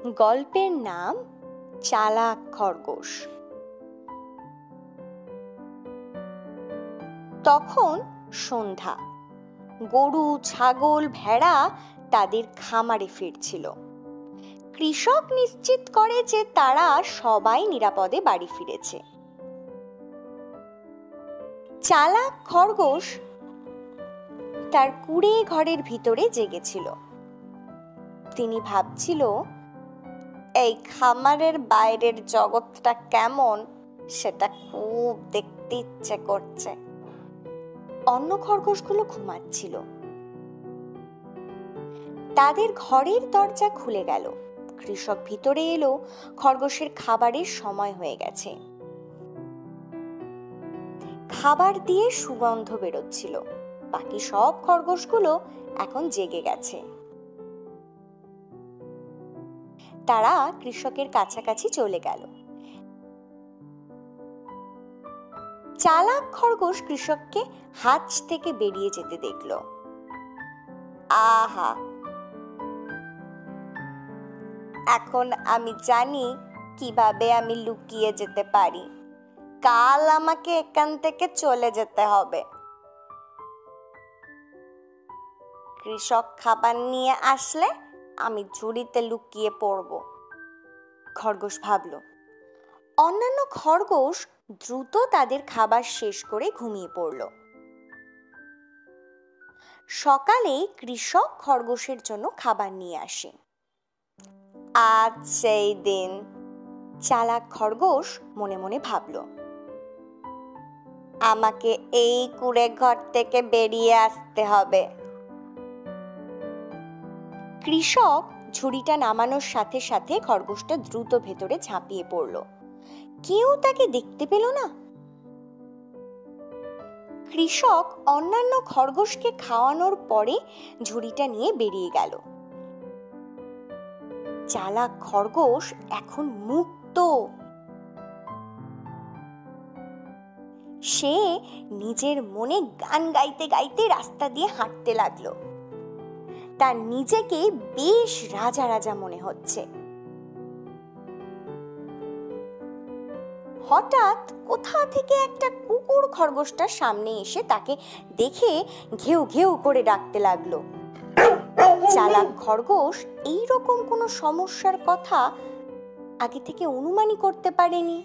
গল্পের নাম চালাক খরগোশ। তখন সন্ধ্যা। গরু, ছাগল, ভেড়া তাদের খামারে ফিরছিল। কৃষক নিশ্চিত করে যে তারা সবাই নিরাপদে বাড়ি ফিরেছে। চালাক খরগোশ তার কুঁড়ে ঘরের ভিতরে জেগেছিল। তিনি ভাবছিল, এই খামারের বাইরের জগৎটা কেমন সেটা খুব দেখতে ইচ্ছে করছে। অন্য খরগোশগুলো ঘুমাচ্ছিল। তাদের ঘরের দরজা খুলে গেল। কৃষক ভিতরে এলো। খরগোশের খাবারের সময় হয়ে গেছে। খাবার দিয়ে সুগন্ধ বেরোচ্ছিল। বাকি সব খরগোশগুলো এখন জেগে গেছে। তারা কৃষকের কাছাকাছি চলে গেল। চালাক খরগোশ কৃষককে হাঁচ থেকে বেরিয়ে যেতে দেখল। আহা, এখন আমি জানি কিভাবে আমি লুকিয়ে যেতে পারি। কাল আমাকে এখান থেকে চলে যেতে হবে। কৃষক খাবার নিয়ে আসলে আমি ঝুড়িতে লুকিয়ে পড়ব। খরগোশ ভাবল। অন্যান্য খরগোশ দ্রুত তাদের খাবার শেষ করে ঘুমিয়ে পড়ল। সকালে কৃষক খরগোশের জন্য খাবার নিয়ে আসে। আজ সেই দিন, চালাক খরগোশ মনে মনে ভাবল। আমাকে এই কুঁড়ে ঘর থেকে বেরিয়ে আসতে হবে। কৃষক ঝুড়িটা নামানোর সাথে সাথে খরগোশটা দ্রুত ভেতরে ঝাঁপিয়ে পড়ল। কেউ তাকে দেখতে পেল না। কৃষক অন্যান্য খরগোশকে খাওয়ানোর পরে ঝুড়িটা নিয়ে বেরিয়ে গেল। চালাক খরগোশ এখন মুক্ত। সে নিজের মনে গান গাইতে গাইতে রাস্তা দিয়ে হাঁটতে লাগলো। তার নিজেকে বেশ রাজা রাজা মনে হচ্ছে। হঠাৎ কোথা থেকে একটা কুকুর খরগোশটার সামনে এসে তাকে দেখে ঘেউ ঘেউ করে ডাকতে লাগলো। চালাক খরগোশ এইরকম কোনো সমস্যার কথা আগে থেকে অনুমানই করতে পারেনি।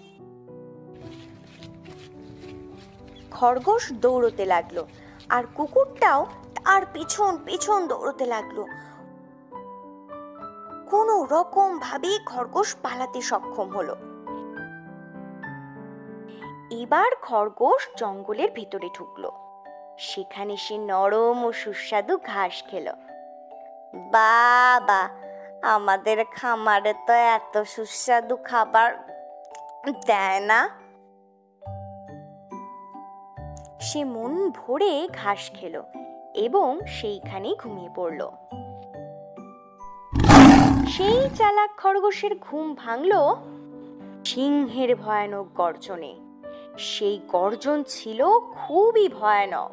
খরগোশ দৌড়তে লাগলো আর কুকুরটাও তার পেছন পেছন দৌড়তে লাগলো। কোনো রকম ভাবে খরগোশ পালাতে সক্ষম হলো। এবার খরগোশ জঙ্গলের ভেতরে ঢুকলো। সেখানে সে নরম ও সুস্বাদু ঘাস খেলো। বাবা, আমাদের খামারে তো এত সুস্বাদু খাবার দেয় না। সে মন ভরে ঘাস খেলো এবং সেইখানেই ঘুমিয়ে পড়ল। সেই চালাক খরগোশের ঘুম ভাঙলো সিংহের ভয়ানক গর্জনে। সেই গর্জন ছিল খুবই ভয়ানক।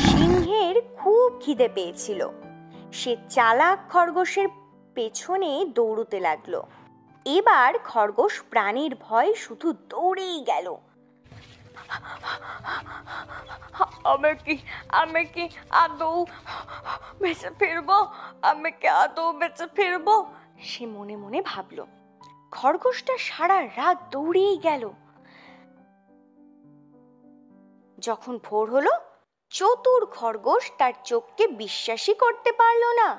সিংহের খুব খিদে পেয়েছিল। সে চালাক খরগোশের পেছনে দৌড়তে লাগলো। এবার খরগোশ প্রাণীর ভয় শুধু দৌড়েই গেল। আমি কি আদৌ বেঁচে ফিরবো? আমি কি আদৌ বেঁচে ফিরবো? সে মনে মনে ভাবলো। খরগোশটা সারা রাত দৌড়েই গেল। যখন ভোর হলো, চতুর খরগোশ তার চোখকে বিশ্বাসই করতে পারল না।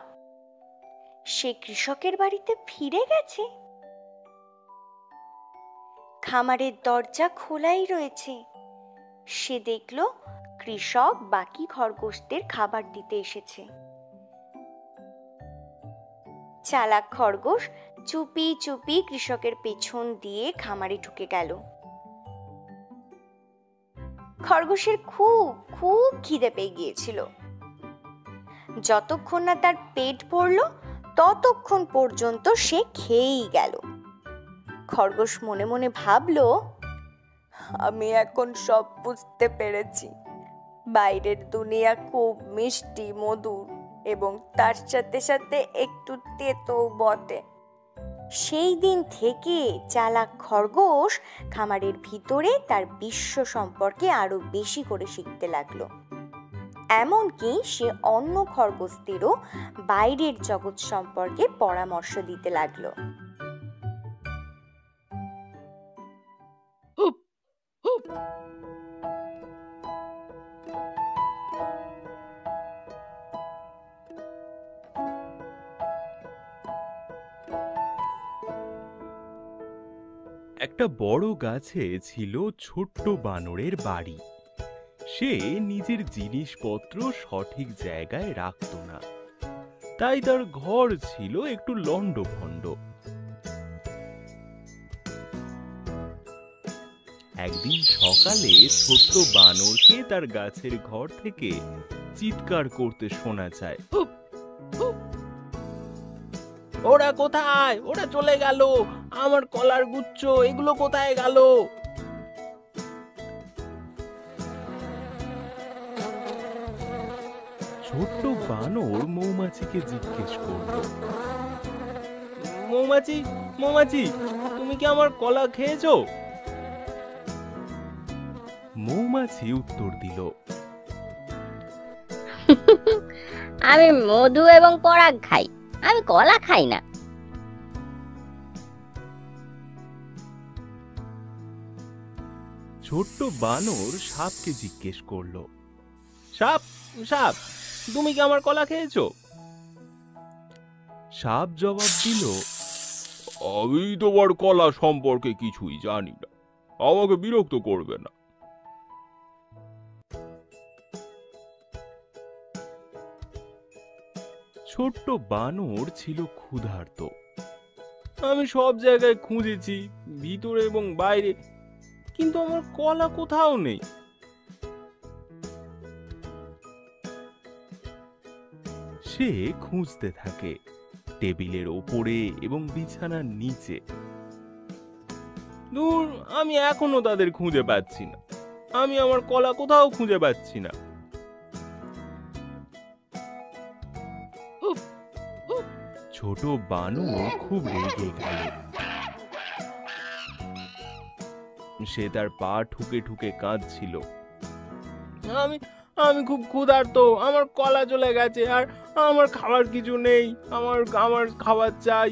সে কৃষকের বাড়িতে ফিরে গেছে। খামারের দরজা খোলাই রয়েছে। সে দেখল কৃষক বাকি খরগোশদের খাবার দিতে এসেছে। চালাক খরগোশ চুপি চুপি কৃষকের পেছন দিয়ে খামারে ঢুকে গেল। খরগোশের খুব খুব খিদে পেয়ে গিয়েছিল। যতক্ষণ না তার পেট ভরল ততক্ষণ পর্যন্ত সে খেয়েই গেল। খরগোশ মনে মনে ভাবলো, আমি এখন সব বুঝতে পেরেছি। বাইরের দুনিয়া খুব মিষ্টি মধুর, এবং তার সাথে সাথে একটু তেতোও বটে। সেই দিন থেকে চালাক খরগোশ খামারের ভিতরে তার বিশ্ব সম্পর্কে আরো বেশি করে শিখতে লাগলো। এমনকি সে অন্য খরগোশদেরও বাইরের জগৎ সম্পর্কে পরামর্শ দিতে লাগলো। একটা বড় গাছে ছিল ছোট্ট বানরের বাড়ি। সে নিজের জিনিসপত্র সঠিক জায়গায় রাখত না, তাই তার ঘর ছিল একটু লন্ডভন্ড। একদিন সকালে ছোট্ট বানরকে তার গাছের ঘর থেকে চিৎকার করতে শোনা যায়, ওরা কোথায়? ওরা চলে গেল, আমার কলার গুচ্ছ এগুলো কোথায় গেল? ছোট্ট বানর মৌমাছিকে জিজ্ঞেস করল, মৌমাছি মৌমাছি, তুমি কি আমার কলা খেয়েছো? মৌমাছি উত্তর দিল, আমি মধু এবং পরাগ খাই, আমি কলা খাই না। ছোট্ট বানর সাপকে জিজ্ঞেস করলো, সাপ সাপ, তুমি কি আমার কলা খেয়েছো? সাপ জবাব দিল, আমি তোমার কলা সম্পর্কে কিছুই জানি না, আমাকে বিরক্ত করবে না। ছোট্ট বানর ছিল ক্ষুধার্ত। আমি সব জায়গায় খুঁজেছি, ভিতরে এবং বাইরে, কিন্তু আমার কলা কোথাও নেই। সে খুঁজতে থাকে টেবিলের ওপরে এবং বিছানার নিচে। দূর, আমি এখনো তাদের খুঁজে পাচ্ছি না, আমি আমার কলা কোথাও খুঁজে পাচ্ছি না। ছোট বানর খুব রেগে গেল। সে তার পা ঠুকে ঠুকে কাঁদছিল, আমি আমি খুব ক্ষুধার্ত, আমার কলা চলে গেছে, আর আমার খাবার কিছু নেই, আমার আমার খাবার চাই।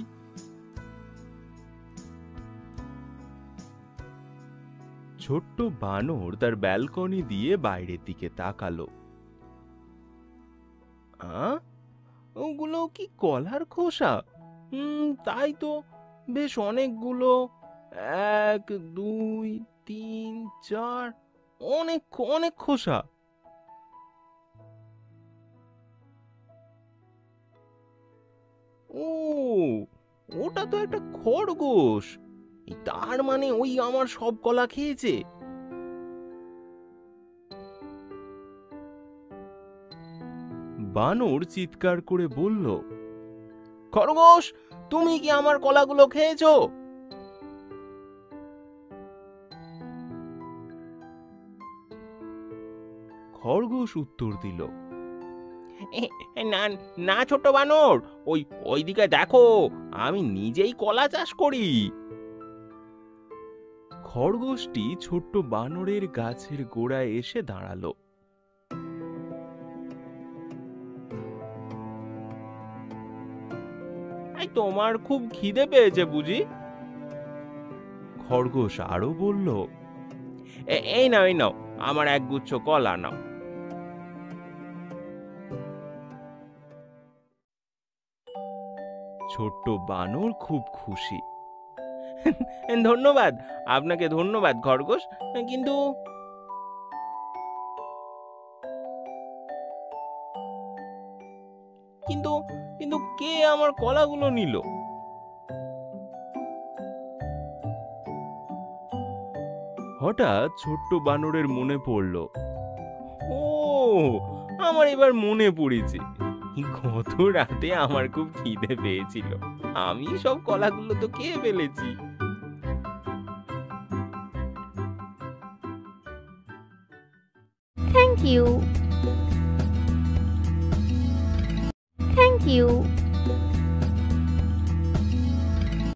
ছোট্ট বানর তার ব্যালকনি দিয়ে বাইরের দিকে তাকালো। ওগুলো কি কলার খোসা? তাই তো, বেশ অনেকগুলো, 1 2 3 4, অনেক অনেক খোসা। ও, ওটা তো একটা খরগোশ, তার মানে ওই আমার সব কলা খেয়েছে। বানর চিৎকার করে বলল, খরগোশ, তুমি কি আমার কলাগুলো খেয়েছো? খরগোশ উত্তর দিল, না না ছোট বানর, ওই ওইদিকে দেখো, আমি নিজেই কলা চাষ করি। খরগোশটি ছোট্ট বানরের গাছের গোড়ায় এসে দাঁড়ালো। তোমার খুব খিদে পেয়েছে বুঝি? খরগোশ আরো বলল, এই নাও এই নাও, আমার এক গুচ্ছ কলা নাও। ছোট্ট বানর খুব খুশি। ধন্যবাদ, আপনাকে ধন্যবাদ খরগোশ, কিন্তু কিন্তু কিন্তু কে আমার কলাগুলো নিল? হঠাৎ ছোট্ট বানরের মনে পড়ল, ও, আমার এবার মনে পড়েছে, গত রাতে আমার খুব খিদে পেয়েছিল, আমি সব কলাগুলো তো খেয়ে ফেলেছি। Thank you. ইউ।